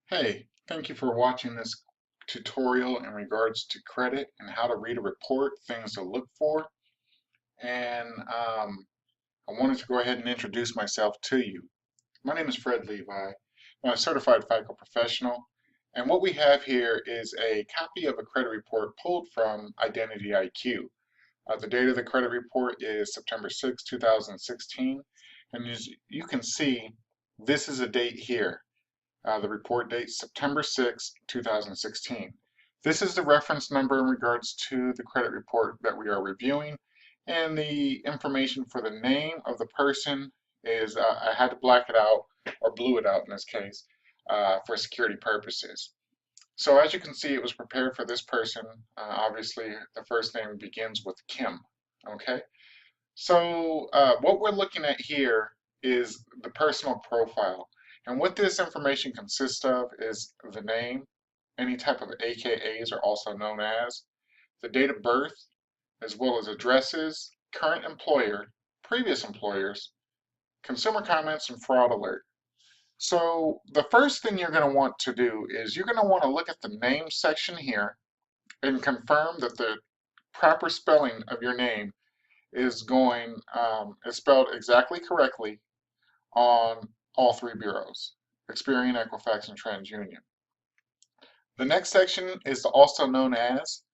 Hey, thank you for watching this tutorial in regards to credit and how to read a report, things to look for. And I wanted to go ahead and introduce myself to you. My name is Fred Levi. I'm a certified FICO professional. And what we have here is a copy of a credit report pulled from Identity IQ. The date of the credit report is September 6, 2016. And as you can see, this is a date here. The report date September 6, 2016. This is the reference number in regards to the credit report that we are reviewing, and the information for the name of the person is, I had to black it out, or blue it out in this case, for security purposes. So as you can see, it was prepared for this person. Obviously, the first name begins with Kim, okay? So what we're looking at here is the personal profile. And what this information consists of is the name, any type of AKAs are also known as, the date of birth, as well as addresses, current employer, previous employers, consumer comments, and fraud alert. So the first thing you're going to want to do is you're going to want to look at the name section here and confirm that the proper spelling of your name is spelled exactly correctly on all three bureaus, Experian, Equifax, and TransUnion. The next section is also known as,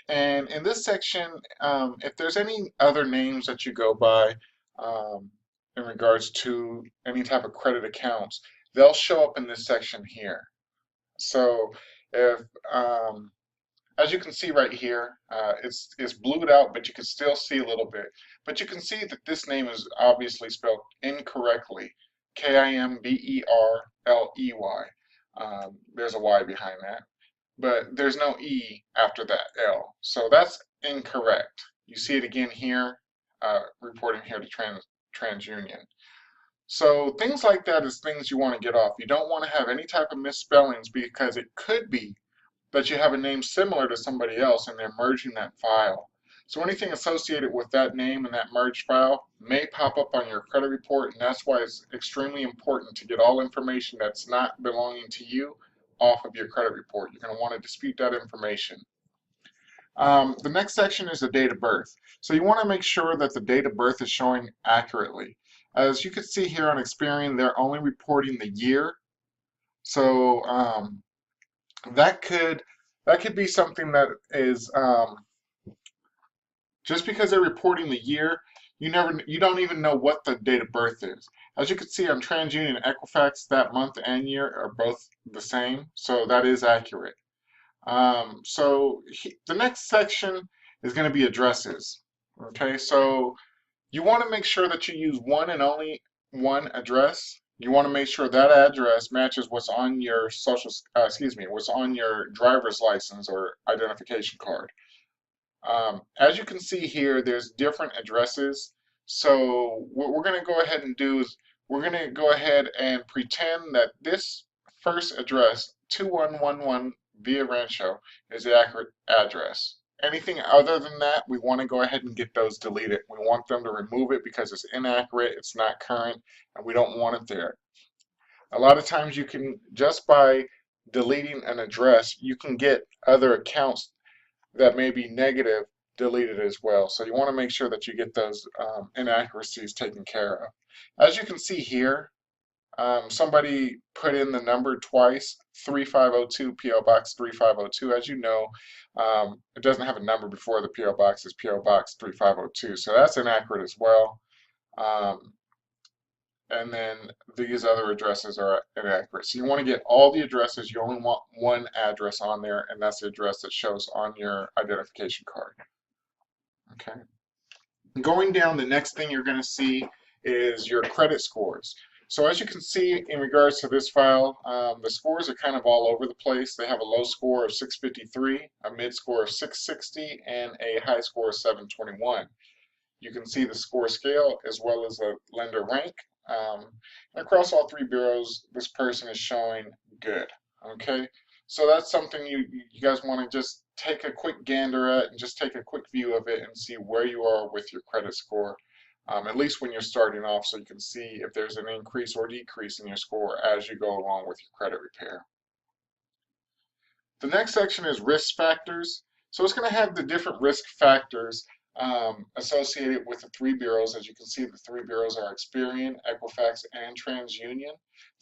and in this section, if there's any other names that you go by in regards to any type of credit accounts, they'll show up in this section here. So if as you can see right here, it's blued out, but you can still see a little bit. But you can see that this name is obviously spelled incorrectly, Kimberley. There's a Y behind that, but there's no E after that L. So that's incorrect. You see it again here, reporting here to TransUnion. So things like that is things you want to get off. You don't want to have any type of misspellings because it could be that you have a name similar to somebody else and they're merging that file. So anything associated with that name and that merged file may pop up on your credit report, and that's why it's extremely important to get all information that's not belonging to you off of your credit report. You're going to want to dispute that information. The next section is the date of birth. So you want to make sure that the date of birth is showing accurately. As you can see here on Experian, they're only reporting the year. So that could be something that is just because they're reporting the year, you don't even know what the date of birth is. As you can see on TransUnion and Equifax, that month and year are both the same, so that is accurate. The next section is going to be addresses. Okay, so you want to make sure that you use one and only one address. You want to make sure that address matches what's on your what's on your driver's license or identification card. As you can see here, there's different addresses. So what we're going to go ahead and do is we're going to go ahead and pretend that this first address, 2111 Via Rancho, is the accurate address. Anything other than that, we want to go ahead and get those deleted. We want them to remove it because it's inaccurate, it's not current, and we don't want it there. A lot of times you can, just by deleting an address, you can get other accounts that may be negative deleted as well. So you want to make sure that you get those inaccuracies taken care of. As you can see here, somebody put in the number twice, 3502 PO Box 3502. As you know, it doesn't have a number before the PO Box, is PO Box 3502. So that's inaccurate as well. And then these other addresses are inaccurate. So you want to get all the addresses. You only want one address on there, and that's the address that shows on your identification card. Okay. Going down, the next thing you're going to see is your credit scores. So as you can see in regards to this file, the scores are kind of all over the place. They have a low score of 653, a mid score of 660, and a high score of 721. You can see the score scale as well as the lender rank. And across all three bureaus, this person is showing good. Okay, so that's something you guys want to just take a quick gander at and just take a quick view of it and see where you are with your credit score, at least when you're starting off, so you can see if there's an increase or decrease in your score as you go along with your credit repair. The next section is risk factors. So it's going to have the different risk factors associated with the three bureaus. As you can see, the three bureaus are Experian, Equifax, and TransUnion.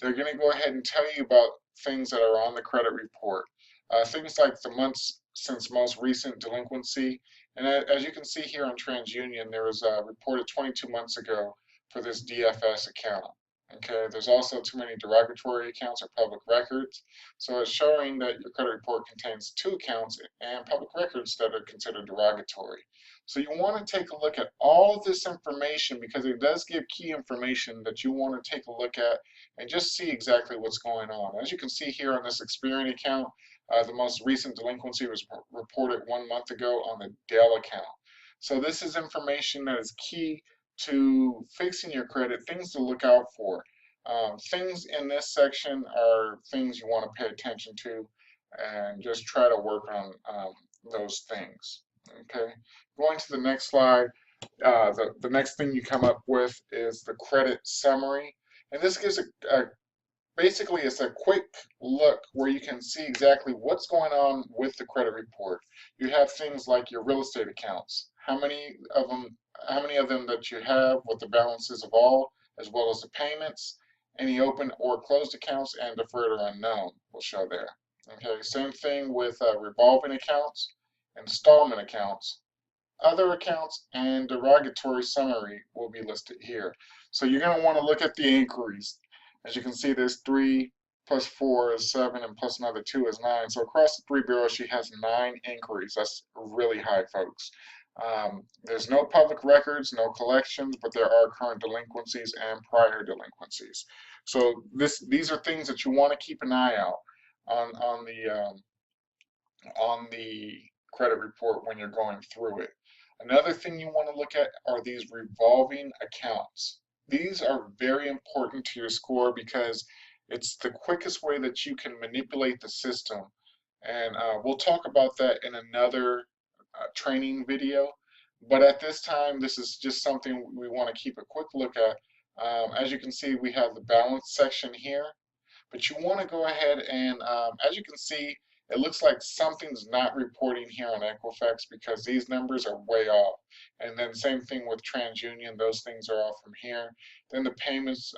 They're going to go ahead and tell you about things that are on the credit report. Things like the months since most recent delinquency. And as you can see here on TransUnion, there was reported 22 months ago for this DFS account. Okay, there's also too many derogatory accounts or public records. So it's showing that your credit report contains two accounts and public records that are considered derogatory. So you want to take a look at all this information because it does give key information that you want to take a look at and just see exactly what's going on. As you can see here on this Experian account, the most recent delinquency was reported 1 month ago on the Dell account. So this is information that is key to fixing your credit, things to look out for. Things in this section are things you want to pay attention to and just try to work on those things. Okay, going to the next slide, the next thing you come up with is the credit summary. And this gives basically it's a quick look where you can see exactly what's going on with the credit report. You have things like your real estate accounts, how many of them that you have, what the balances of all, as well as the payments, any open or closed accounts, and deferred or unknown will show there. Okay, same thing with revolving accounts, installment accounts, other accounts, and derogatory summary will be listed here. So you're going to want to look at the inquiries. As you can see, there's 3 plus 4 is 7, and plus another 2 is 9. So across the three bureaus, she has 9 inquiries. That's really high, folks. There's no public records, no collections, but there are current delinquencies and prior delinquencies. So these are things that you want to keep an eye out on the credit report when you're going through it. Another thing you want to look at are these revolving accounts. These are very important to your score because it's the quickest way that you can manipulate the system. And we'll talk about that in another training video. But at this time, this is just something we want to keep a quick look at. As you can see, we have the balance section here. But you want to go ahead and, as you can see, it looks like something's not reporting here on Equifax because these numbers are way off. And then same thing with TransUnion, those things are off from here. Then the payments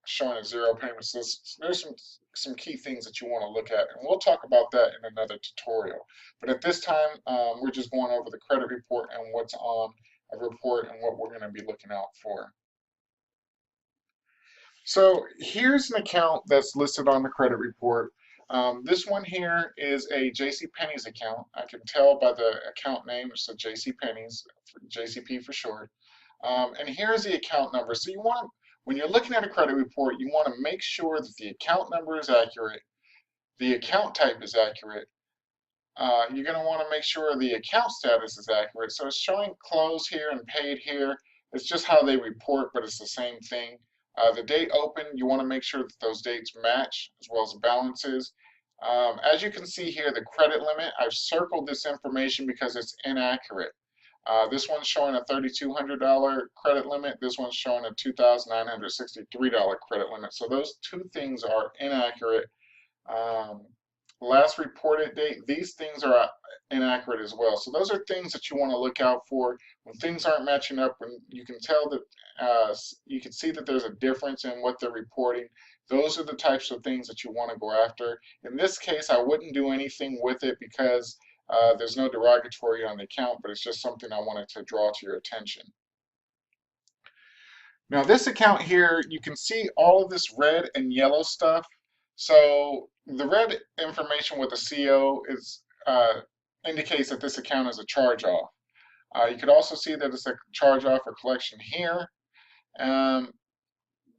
showing a 0 payment. So there's some key things that you want to look at. And we'll talk about that in another tutorial. But at this time, we're just going over the credit report and what's on a report and what we're going to be looking out for. So here's an account that's listed on the credit report. This one here is a JCPenney's account. I can tell by the account name, it's a JCPenney's, JCP for short. And here's the account number. So you want, when you're looking at a credit report, you want to make sure that the account number is accurate, the account type is accurate. You're going to want to make sure the account status is accurate. So it's showing closed here and paid here. It's just how they report, but it's the same thing. The date open, you want to make sure that those dates match as well as the balances. As you can see here, the credit limit, I've circled this information because it's inaccurate. This one's showing a $3,200 credit limit. This one's showing a $2,963 credit limit. So those two things are inaccurate. Last reported date, these things are inaccurate as well. So those are things that you want to look out for when things aren't matching up, when you can tell that you can see that there's a difference in what they're reporting. Those are the types of things that you want to go after. In this case, I wouldn't do anything with it because there's no derogatory on the account, but it's just something I wanted to draw to your attention. Now this account here, you can see all of this red and yellow stuff. So the red information with the CO is indicates that this account is a charge-off. You could also see that it's a charge-off or collection here.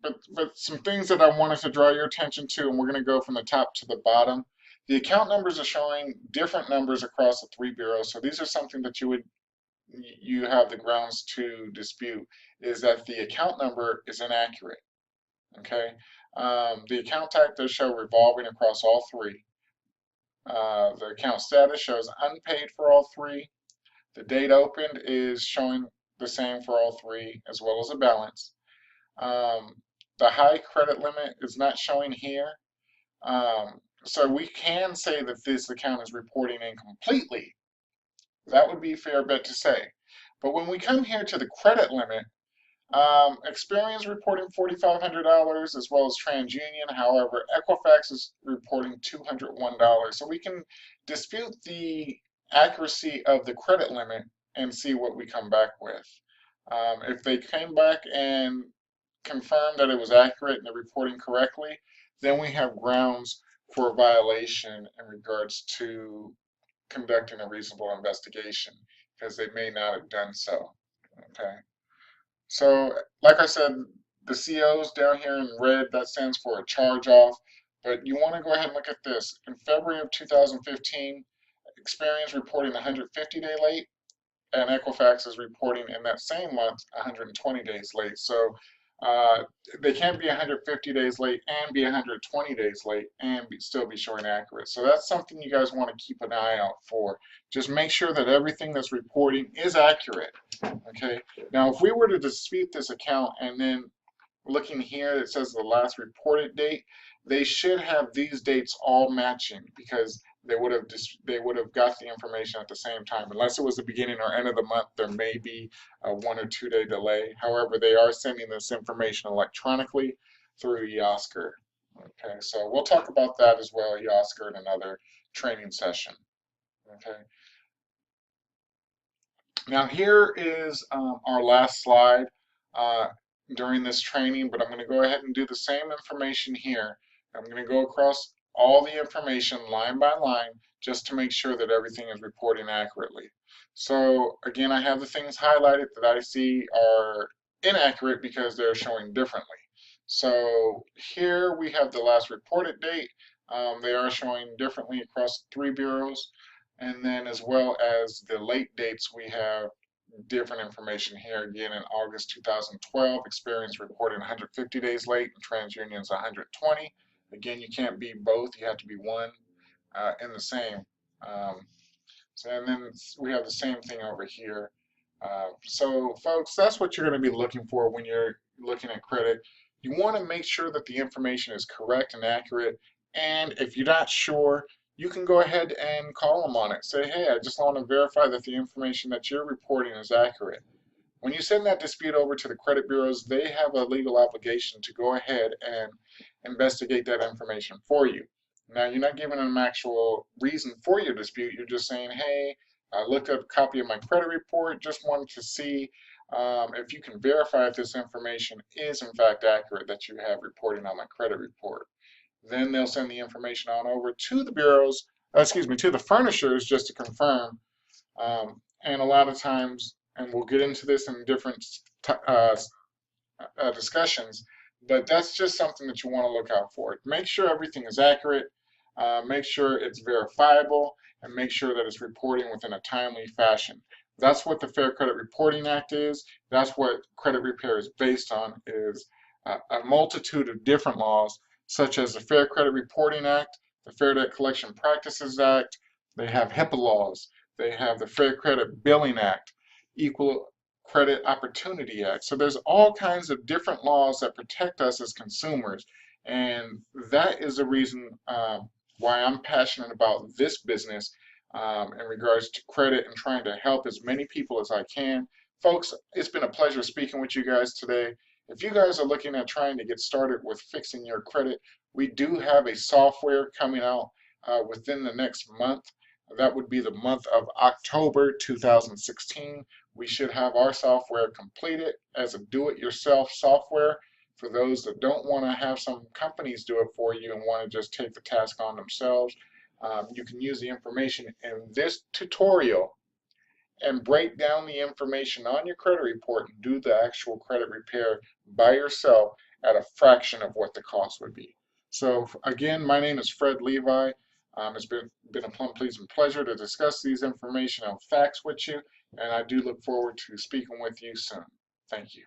But some things that I wanted to draw your attention to, and we're going to go from the top to the bottom. The account numbers are showing different numbers across the three bureaus. So these are something that you have the grounds to dispute, is that the account number is inaccurate. Okay, the account type does show revolving across all three. The account status shows unpaid for all three. The date opened is showing the same for all three, as well as a balance. The high credit limit is not showing here. So we can say that this account is reporting incompletely. That would be a fair bet to say. But when we come here to the credit limit, Experian's reporting $4,500 as well as TransUnion. However, Equifax is reporting $201. So we can dispute the accuracy of the credit limit and see what we come back with. If they came back and confirmed that it was accurate and they're reporting correctly, then we have grounds for a violation in regards to conducting a reasonable investigation because they may not have done so. Okay. So, like I said, the CO's down here in red, that stands for a charge off. But you want to go ahead and look at this. In February of 2015, Experian's reporting 150-day late, and Equifax is reporting in that same month 120 days late. So uh, they can't be 150 days late and be 120 days late and still be showing accurate. So that's something you guys want to keep an eye out for. Just make sure that everything that's reporting is accurate. Okay. Now, if we were to dispute this account and then looking here, it says the last reported date, they should have these dates all matching because they would have got the information at the same time. Unless it was the beginning or end of the month, there may be a 1 or 2 day delay. However, they are sending this information electronically through Yosker. Okay, so we'll talk about that as well, Yosker, in another training session. Okay. Now here is our last slide uh, during this training, but I'm going to go ahead and do the same information here. I'm going to go across all the information line by line just to make sure that everything is reporting accurately. So again, I have the things highlighted that I see are inaccurate because they're showing differently. So here we have the last reported date. They are showing differently across 3 bureaus. And then as well as the late dates, we have different information here. Again, in August 2012, Experience reported 150 days late and TransUnion's 120. Again, you can't be both. You have to be one in the same. Um, and then we have the same thing over here. So folks, that's what you're going to be looking for when you're looking at credit. You want to make sure that the information is correct and accurate. And if you're not sure, you can go ahead and call them on it. Say, hey, I just want to verify that the information that you're reporting is accurate. When you send that dispute over to the credit bureaus, they have a legal obligation to go ahead and investigate that information for you. Now, you're not giving them actual reason for your dispute. You're just saying, hey, I looked at a copy of my credit report, just wanted to see if you can verify if this information is in fact accurate that you have reporting on my credit report. Then they'll send the information on over to the bureaus, to the furnishers just to confirm. And a lot of times, and we'll get into this in different discussions, but that's just something that you want to look out for. Make sure everything is accurate, make sure it's verifiable, and make sure that it's reporting within a timely fashion. That's what the Fair Credit Reporting Act is. That's what credit repair is based on, is a multitude of different laws, such as the Fair Credit Reporting Act, the Fair Debt Collection Practices Act. They have HIPAA laws. They have the Fair Credit Billing Act, Equal Credit Opportunity Act. So there's all kinds of different laws that protect us as consumers, and that is the reason why I'm passionate about this business in regards to credit and trying to help as many people as I can. Folks, it's been a pleasure speaking with you guys today. If you guys are looking at trying to get started with fixing your credit, we do have a software coming out within the next month. That would be the month of October 2016. We should have our software completed as a do-it-yourself software for those that don't want to have some companies do it for you and want to just take the task on themselves. You can use the information in this tutorial and break down the information on your credit report and do the actual credit repair by yourself at a fraction of what the cost would be. So again, my name is Fred Levi. It's been a plum pleasing pleasure to discuss these information and facts with you, and I do look forward to speaking with you soon. Thank you.